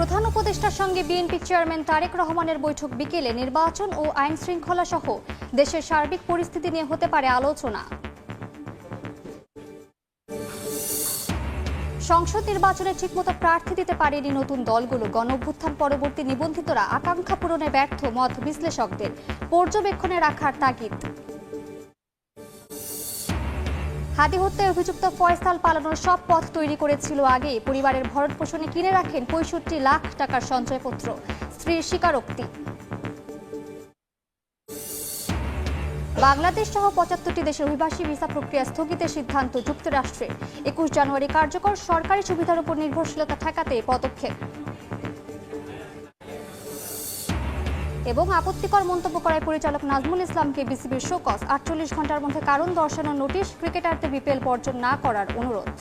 প্রধান উপদেষ্টার সঙ্গে বিএনপি চেয়ারম্যান তারেক রহমানের বৈঠক বিকেলে নির্বাচন ও আইন শৃঙ্খলা সহ দেশের সার্বিক পরিস্থিতি নিয়ে হতে পারে আলোচনা। সংসদ নির্বাচনে ঠিকমতো প্রার্থী দিতে পারেনি নতুন দলগুলো। গণঅভ্যুত্থান পরবর্তী নিবন্ধিতরা আকাঙ্ক্ষা পূরণে ব্যর্থ মত বিশ্লেষকদের, পর্যবেক্ষণে রাখার তাগিদ। হাদি হত্যায় অভিযুক্ত ফয়সাল পালানোর সব পথ তৈরি করেছিল আগে। পরিবারের ভরণ পোষণে কিনে রাখেন ৬৫ লাখ টাকার সঞ্চয়পত্র, স্ত্রীর স্বীকারোক্তি। বাংলাদেশ সহ ৭৫টি দেশের অভিবাসী ভিসা প্রক্রিয়া স্থগিতের সিদ্ধান্ত যুক্তরাষ্ট্রের। ২১ জানুয়ারি কার্যকর সরকারি সুবিধার উপর নির্ভরশীলতা ঠেকাতে পদক্ষেপ। এবং আপত্তিকর মন্তব্য করায় পরিচালক নাজমুল ইসলামকে বিসিবির শোকজ, ৪৮ ঘণ্টার মধ্যে কারণ দর্শানোর নোটিশ, ক্রিকেটারদের বিপিএল বর্জন না করার অনুরোধ।